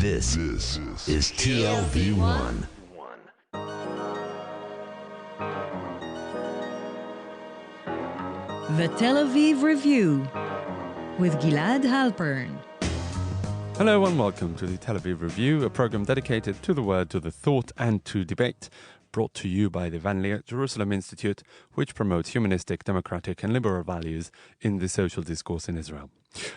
This is TLV1. The Tel Aviv Review with Gilad Halpern. Hello and welcome to the Tel Aviv Review, a program dedicated to the word, to the thought and to debate, brought to you by the Van Leer Jerusalem Institute, which promotes humanistic, democratic and liberal values in the social discourse in Israel.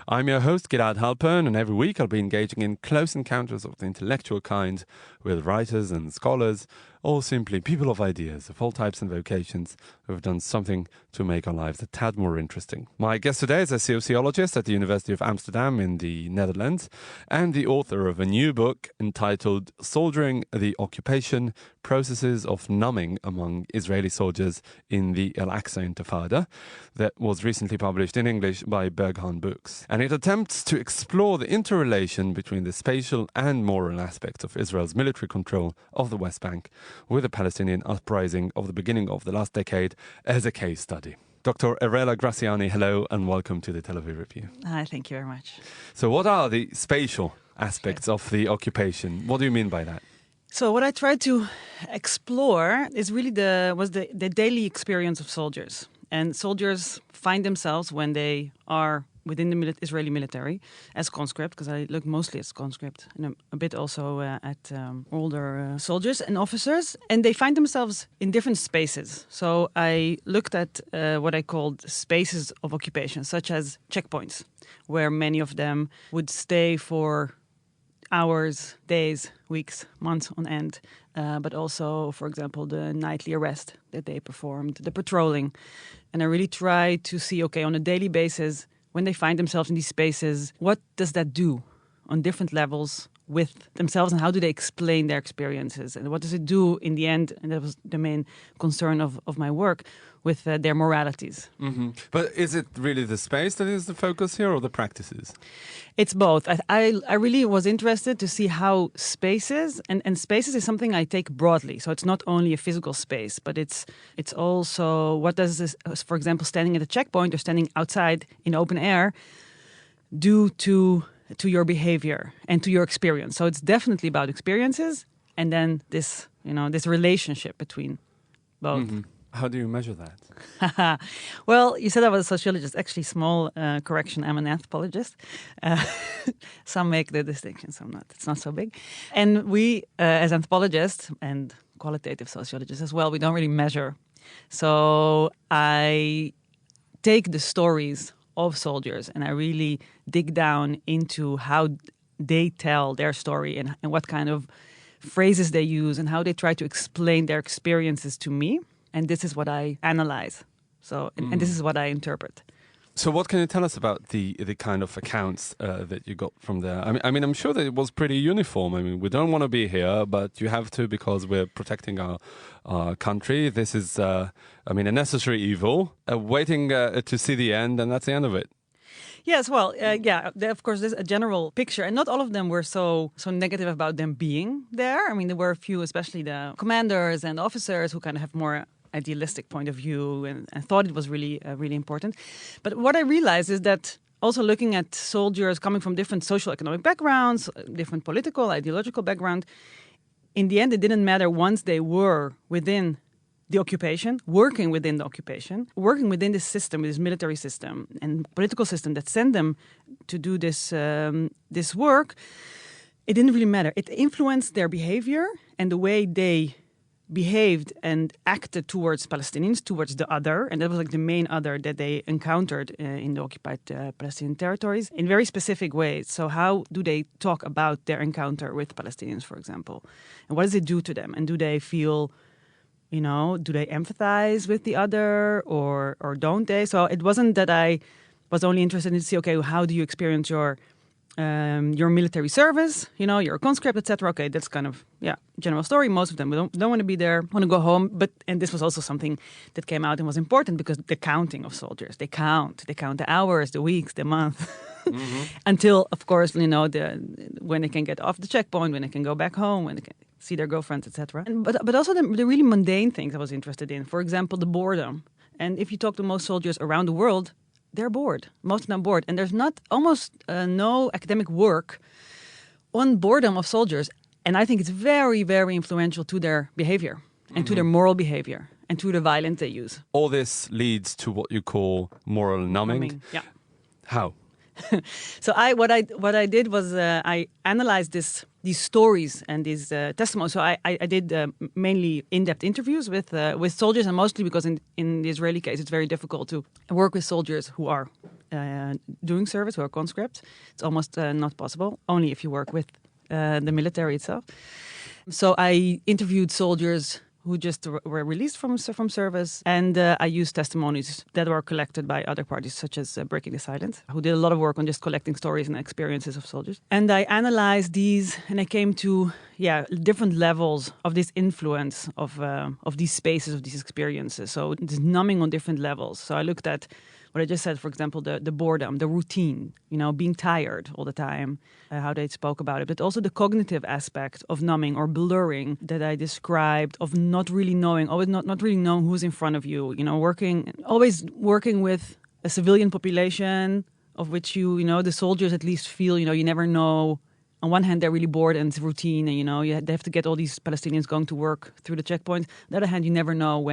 I'm your host, Gilad Halpern, and every week I'll be engaging in close encounters of the intellectual kind with writers and scholars, or simply people of ideas of all types and vocations who have done something to make our lives a tad more interesting. My guest today is a sociologist at the University of Amsterdam in the Netherlands and the author of a new book entitled Soldiering the Occupation, Processes of Numbing Among Israeli Soldiers in the Aqsa Intifada, that was recently published in English by Berghahn Books. And it attempts to explore the interrelation between the spatial and moral aspects of Israel's military control of the West Bank with the Palestinian uprising of the beginning of the last decade as a case study. Dr. Erella Grassiani, hello and welcome to the Tel Aviv Review. Hi, thank you very much. So what are the spatial aspects of the occupation? What do you mean by that? So what I tried to explore is really the daily experience of soldiers. And soldiers find themselves when they are within the Israeli military as conscript, because I look mostly as conscript, and a bit also at older soldiers and officers. And they find themselves in different spaces. So I looked at what I called spaces of occupation, such as checkpoints, where many of them would stay for hours, days, weeks, months on end. But also, for example, the nightly arrest that they performed, the patrolling. And I really try to see, okay, on a daily basis, when they find themselves in these spaces, what does that do on different levels with themselves, and how do they explain their experiences? And what does it do in the end, and that was the main concern of my work, with their moralities. Mm-hmm. But is it really the space that is the focus here, or the practices? It's both. I really was interested to see how spaces, and spaces is something I take broadly. So it's not only a physical space, but it's also, what does this, for example, standing at a checkpoint or standing outside in open air, do to your behavior and to your experience. So it's definitely about experiences, and then this relationship between both. Mm-hmm. How do you measure that? Well, you said I was a sociologist. Actually, small correction, I'm an anthropologist. Some make the distinction, some not. It's not so big. And we, as anthropologists and qualitative sociologists as well, we don't really measure. So I take the stories of soldiers and I really dig down into how they tell their story and what kind of phrases they use and how they try to explain their experiences to me. And this is what I analyze. So, and this is what I interpret. So what can you tell us about the kind of accounts that you got from there? I mean, I'm sure that it was pretty uniform. I mean, we don't want to be here, but you have to because we're protecting our country. This is, a necessary evil, waiting to see the end, and that's the end of it. Yes, well, of course, there's a general picture, and not all of them were so negative about them being there. I mean, there were a few, especially the commanders and officers, who kind of have more idealistic point of view and thought it was really, really important. But what I realized is that also looking at soldiers coming from different social economic backgrounds, different political, ideological background, in the end, it didn't matter once they were within the occupation, working within the occupation, working within this system, this military system and political system that sent them to do this work. It didn't really matter. It influenced their behavior and the way they behaved and acted towards Palestinians, towards the other. And that was like the main other that they encountered in the occupied Palestinian territories in very specific ways. So how do they talk about their encounter with Palestinians, for example? And what does it do to them? And do they feel, do they empathize with the other or don't they? So it wasn't that I was only interested in to see, okay, how do you experience your military service? You're a conscript, etc. Okay, that's kind of, general story. Most of them don't want to be there, want to go home. And this was also something that came out and was important because the counting of soldiers, they count the hours, the weeks, the month, until, of course, when they can get off the checkpoint, when they can go back home, when they can see their girlfriends, etc. But also the really mundane things I was interested in. For example, the boredom. And if you talk to most soldiers around the world, they're bored. Most of them bored. And there's almost no academic work on boredom of soldiers. And I think it's very, very influential to their behavior and to their moral behavior and to the violence they use. All this leads to what you call moral numbing. Yeah. How? So what I did was I analyzed these stories and these testimonies. So I did mainly in-depth interviews with soldiers, and mostly because in the Israeli case it's very difficult to work with soldiers who are doing service, who are conscripts. It's almost not possible. Only if you work with the military itself. So I interviewed soldiers who just were released from service, and I used testimonies that were collected by other parties, such as Breaking the Silence, who did a lot of work on just collecting stories and experiences of soldiers. And I analyzed these, and I came to different levels of this influence of these spaces, of these experiences. So this numbing on different levels. So I looked at what I just said, for example, the boredom, the routine, being tired all the time, how they spoke about it, but also the cognitive aspect of numbing or blurring that I described, of not really knowing, always not really knowing who's in front of you, always working with a civilian population of which the soldiers at least feel, you never know. On one hand, they're really bored and it's routine, and they have to get all these Palestinians going to work through the checkpoints. On the other hand, you never know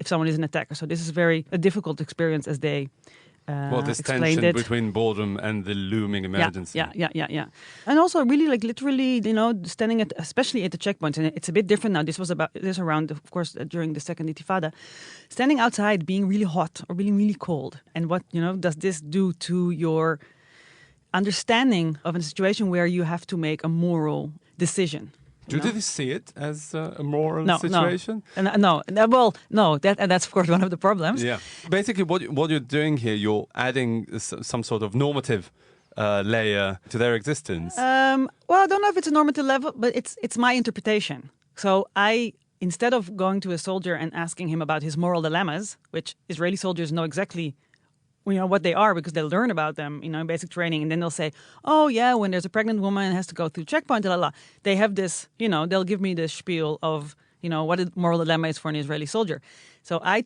if someone is an attacker. So this is a difficult experience, as they this explained tension it. between boredom and the looming emergency. Yeah. And also really literally, standing especially at the checkpoints, and it's a bit different now. This was around, of course, during the second Intifada. Standing outside, being really hot or being really cold. And what, does this do to your understanding of a situation where you have to make a moral decision? Do they see it as a moral situation? No. That's of course one of the problems. Yeah. Basically, what you're doing here, you're adding some sort of normative layer to their existence. Well, I don't know if it's a normative level, but it's my interpretation. So instead of going to a soldier and asking him about his moral dilemmas, which Israeli soldiers know exactly what they are, because they'll learn about them, in basic training. And then they'll say, oh, yeah, when there's a pregnant woman and has to go through checkpoint, they have this, they'll give me this spiel of, what a moral dilemma is for an Israeli soldier. So I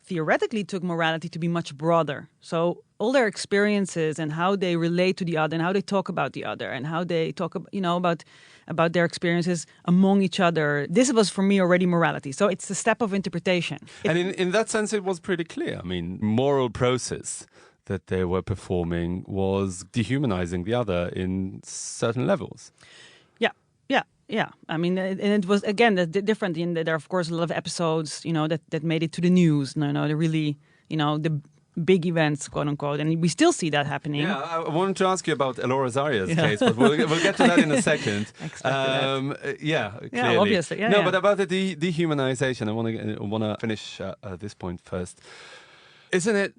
theoretically took morality to be much broader. So all their experiences and how they relate to the other and how they talk about the other and how they talk, about their experiences among each other. This was for me already morality. So it's a step of interpretation. And in that sense, it was pretty clear. I mean, moral process that they were performing was dehumanizing the other in certain levels. Yeah. I mean, and it was, again, different in that there are, of course, a lot of episodes, that made it to the news. The really, the big events, quote unquote. And we still see that happening. Yeah, I wanted to ask you about Elora Zaria's case, but we'll get to that in a second. Clearly. Yeah, obviously. No, but about the dehumanization, I want to finish this point first. Isn't it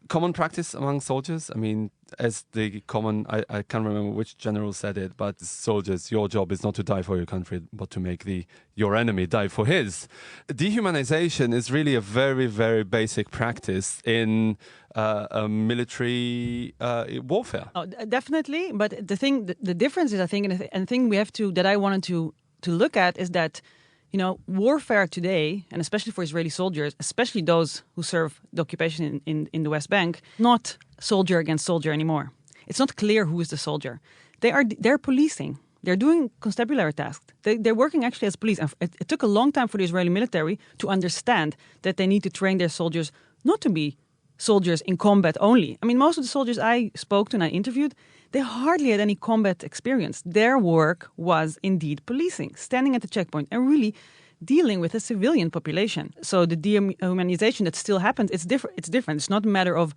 common practice among soldiers? I mean, as the common, I can't remember which general said it, but soldiers, your job is not to die for your country, but to make your enemy die for his. Dehumanization is really a very, very basic practice in military warfare. Oh, definitely. But the difference is, I think, and the thing that I wanted to look at is that, warfare today, and especially for Israeli soldiers, especially those who serve the occupation in the West Bank, not soldier against soldier anymore. It's not clear who is the soldier. They're policing. They're doing constabulary tasks. They're working actually as police. And it took a long time for the Israeli military to understand that they need to train their soldiers not to be soldiers in combat only. I mean, most of the soldiers I spoke to and I interviewed, they hardly had any combat experience. Their work was indeed policing, standing at the checkpoint and really dealing with a civilian population. So the dehumanization that still happens, it's different. It's not a matter of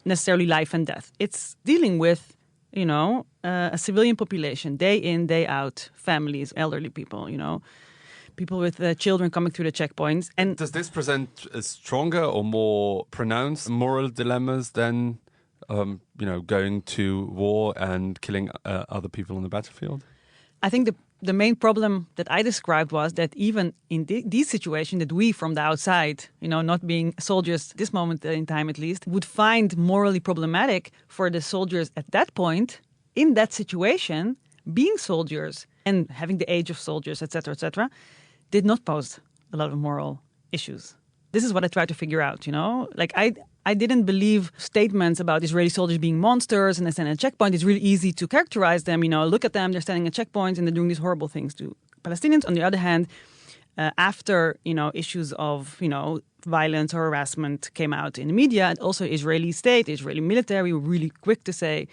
necessarily life and death. It's dealing with, a civilian population, day in, day out, families, elderly people, people with children coming through the checkpoints. And does this present stronger or more pronounced moral dilemmas than, going to war and killing other people on the battlefield? I think the main problem that I described was that even in these situations that we from the outside, not being soldiers at this moment in time at least, would find morally problematic for the soldiers at that point, in that situation, being soldiers and having the age of soldiers, etc., did not pose a lot of moral issues. This is what I try to figure out, Like I didn't believe statements about Israeli soldiers being monsters and they stand at a checkpoint. It's really easy to characterize them. Look at them, they're standing at checkpoints and they're doing these horrible things to Palestinians. On the other hand, after, issues of, violence or harassment came out in the media, and also Israeli state, Israeli military were really quick to say,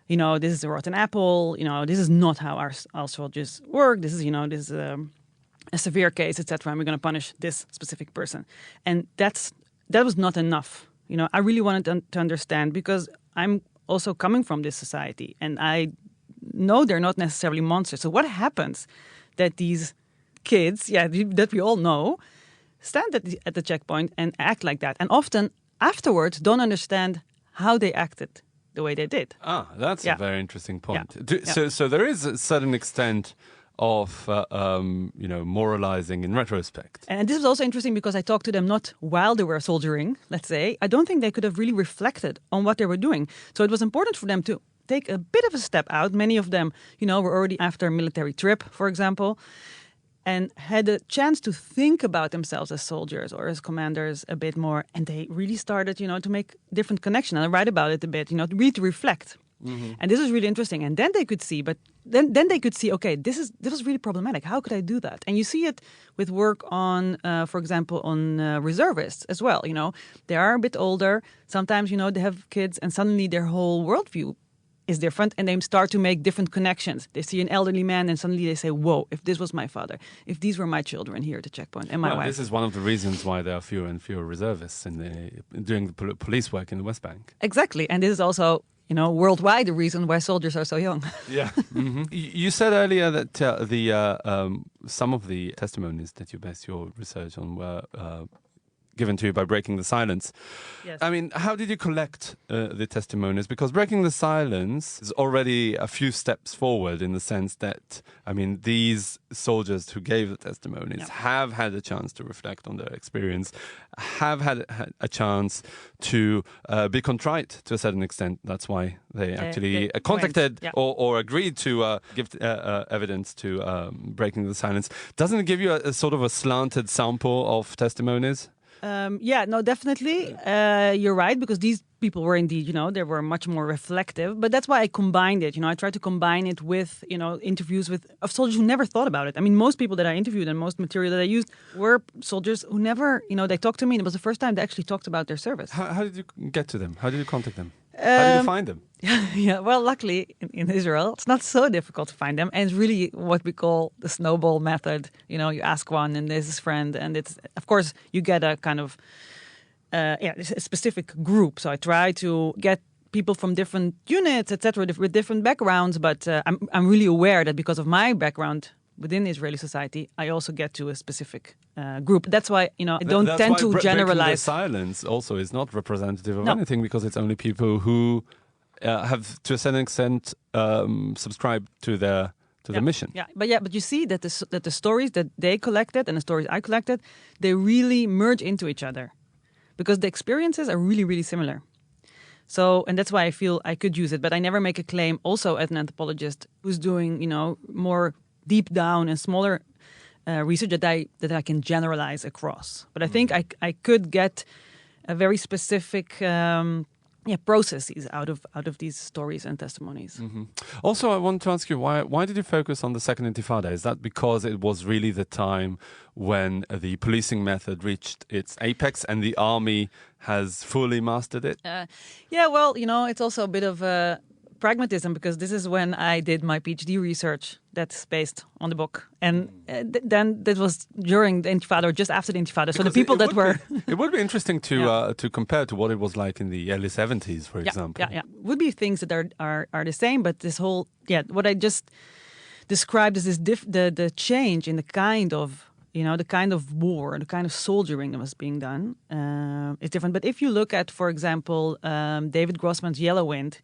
this is a rotten apple, this is not how our soldiers work. This is, this is a severe case, etc. And we're going to punish this specific person. And that was not enough. I really wanted to understand, because I'm also coming from this society and I know they're not necessarily monsters. So what happens that these kids, that we all know, stand at the checkpoint and act like that, and often afterwards don't understand how they acted the way they did. That's a very interesting point. So there is a certain extent of moralizing in retrospect. And this was also interesting because I talked to them not while they were soldiering, let's say. I don't think they could have really reflected on what they were doing. So it was important for them to take a bit of a step out. Many of them, were already after a military trip, for example, and had a chance to think about themselves as soldiers or as commanders a bit more. And they really started, to make different connections. And I write about it a bit, really to reflect. Mm-hmm. And this is really interesting. And then they could see, then they could see, okay, this was really problematic. How could I do that? And you see it with work on, for example, on reservists as well. They are a bit older. Sometimes, they have kids and suddenly their whole worldview is different and they start to make different connections. They see an elderly man and suddenly they say, whoa, if this was my father, if these were my children here at the checkpoint and my wife. This is one of the reasons why there are fewer and fewer reservists doing the police work in the West Bank. Exactly. And this is also, worldwide the reason why soldiers are so young. Yeah. Mm-hmm. You said earlier that some of the testimonies that you based your research on were given to you by Breaking the Silence. Yes. I mean, how did you collect the testimonies? Because Breaking the Silence is already a few steps forward in the sense that, these soldiers who gave the testimonies have had a chance to reflect on their experience, have had a chance to be contrite to a certain extent. That's why they actually contacted or agreed to give evidence to Breaking the Silence. Doesn't it give you a sort of a slanted sample of testimonies? Definitely. You're right, because these people were indeed, they were much more reflective. But that's why I combined it. I tried to combine it with, interviews of soldiers who never thought about it. Most people that I interviewed and most material that I used were soldiers who never, they talked to me. And it was the first time they actually talked about their service. How did you get to them? How did you contact them? How did you find them? Well, luckily in Israel, it's not so difficult to find them. And it's really what we call the snowball method. You ask one and there's his friend. And it's, of course, you get a kind of, a specific group. So I try to get people from different units, etc., with different backgrounds. But I'm really aware that because of my background within Israeli society, I also get to a specific group. That's why, I don't tend to generalize. Breaking the Silence also is not representative of anything, because it's only people who have, to a certain extent, subscribed to the mission. But you see that the stories that they collected and the stories I collected, they really merge into each other, because the experiences are really, really similar. So, and that's why I feel I could use it. But I never make a claim also as an anthropologist who's doing, more deep down and smaller research that I can generalize across. But I think I could get a very specific processes out of these stories and testimonies. Mm-hmm. Also, I want to ask you, why did you focus on the Second Intifada? Is that because it was really the time when the policing method reached its apex and the army has fully mastered it? It's also a bit of pragmatism, because this is when I did my PhD research that's based on the book. And then that was during the Intifada or just after the Intifada. So the people that were... It would be interesting to compare to what it was like in the early 70s, for example. Would be things that are the same, but this whole... what I just described as this the change in the kind of... the kind of war, the kind of soldiering that was being done is different. But if you look at, for example, David Grossman's Yellow Wind,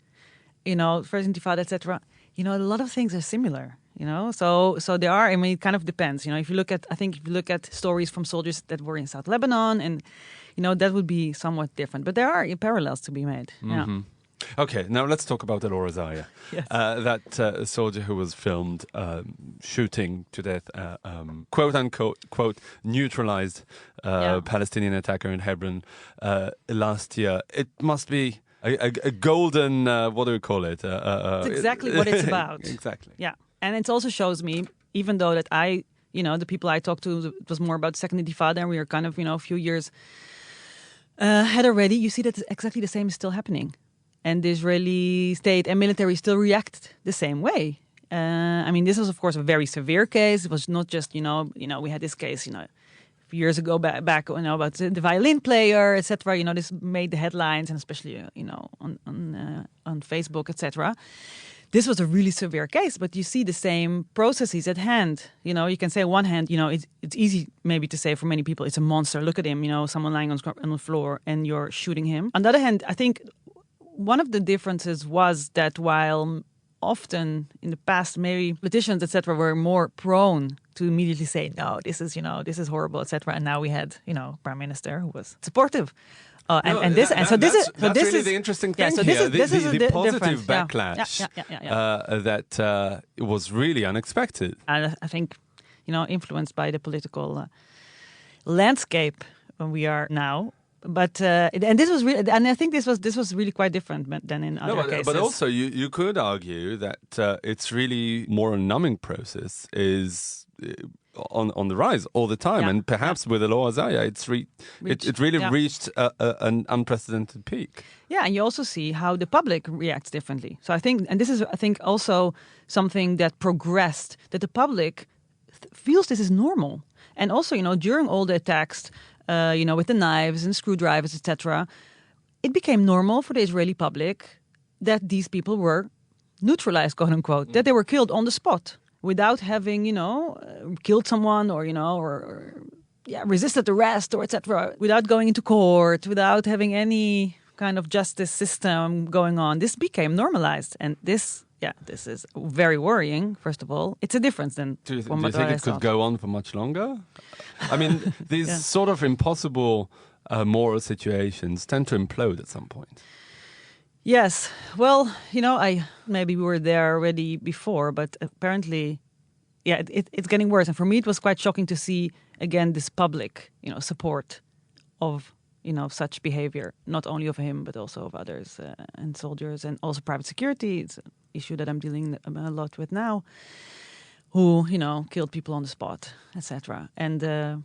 First Intifada, etc., a lot of things are similar, So there are, it kind of depends, if you look at stories from soldiers that were in South Lebanon, and, that would be somewhat different. But there are parallels to be made, Okay, now let's talk about Erella Grassiani. Yes. That soldier who was filmed shooting to death, quote-unquote, neutralized Palestinian attacker in Hebron last year. It must be a golden, what do we call it? It's exactly what it's about. Exactly. Yeah. And it also shows me, even though that the people I talked to, it was more about the Second Intifada, and we were kind of, a few years ahead already, you see that exactly the same is still happening. And the Israeli state and military still react the same way. This was, of course, a very severe case. It was not just, we had this case, a few years ago back about the violin player, etc. This made the headlines, and especially, on Facebook, etc. This was a really severe case, but you see the same processes at hand. You can say on one hand, it's easy maybe to say for many people, it's a monster. Look at him, someone lying on the floor and you're shooting him. On the other hand, I think one of the differences was that while often in the past, maybe politicians, etc., were more prone to immediately say, no, this is horrible, etc. And now we had, Prime Minister who was supportive. That's really the interesting thing here. The positive backlash that was really unexpected. And I think, influenced by the political landscape we are now. But this was really, and I think this was really quite different than in other cases. But also, you could argue that it's really more a numbing process is on the rise all the time, and perhaps with Erella Grassiani, it really reached an unprecedented peak. Yeah, and you also see how the public reacts differently. So I think, and this is also something that progressed, that the public feels this is normal, and also during all the attacks. With the knives and screwdrivers, etc., it became normal for the Israeli public that these people were neutralized, quote unquote, that they were killed on the spot without having, killed someone or resisted arrest or etc., without going into court, without having any kind of justice system going on. This became normalized, and this is very worrying, first of all. It's a difference than Do you think it could go on for much longer? These sort of impossible moral situations tend to implode at some point. Yes. Well, maybe we were there already before, but apparently, it's getting worse. And for me, it was quite shocking to see, again, this public, support of such behavior, not only of him, but also of others and soldiers, and also private security. It's an issue that I'm dealing a lot with now, who, killed people on the spot, etc. And so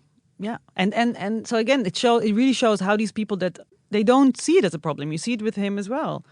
again, it really shows how these people that they don't see it as a problem. You see it with him as well.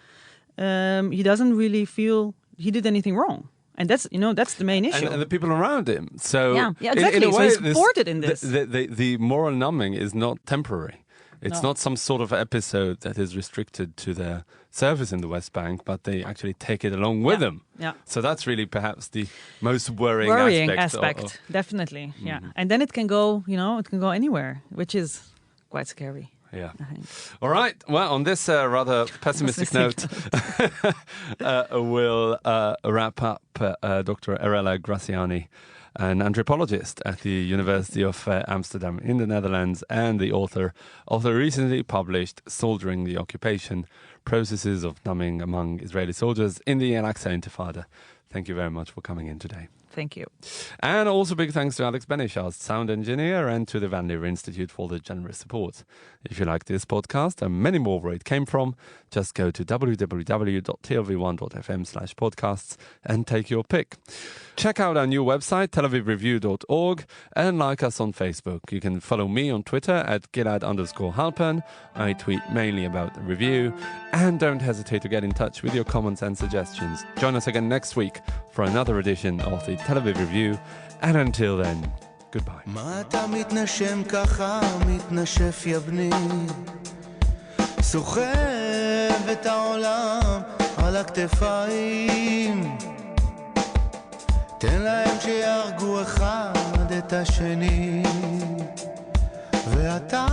He doesn't really feel he did anything wrong. And that's the main issue. And the people around him. So exactly. In a way, so he's supported in this. The moral numbing is not temporary. It's not some sort of episode that is restricted to their service in the West Bank, but they actually take it along with them. Yeah. So that's really perhaps the most worrying aspect. Definitely. Mm-hmm. Yeah. And then it can go, it can go anywhere, which is quite scary. Yeah. All right. Well, on this rather pessimistic note, we'll wrap up Dr. Erella Grassiani, an anthropologist at the University of Amsterdam in the Netherlands, and the author of the recently published Soldiering the Occupation, Processes of Numbing Among Israeli Soldiers in the Aqsa Intifada. Thank you very much for coming in today. Thank you. And also big thanks to Alex Benish, our sound engineer, and to the Van Leer Institute for the generous support. If you like this podcast and many more where it came from, just go to www.tlv1.fm/podcasts and take your pick. Check out our new website, telavivreview.org, and like us on Facebook. You can follow me on Twitter at Gilad_Halpern. I tweet mainly about the review. And don't hesitate to get in touch with your comments and suggestions. Join us again next week for another edition of the Tel Aviv Review. And until then, goodbye. מה אתה מתנשם ככה, מתנשף יבני סוחב את העולם על הכתפיים תן להם שירגו אחד את השני ואתה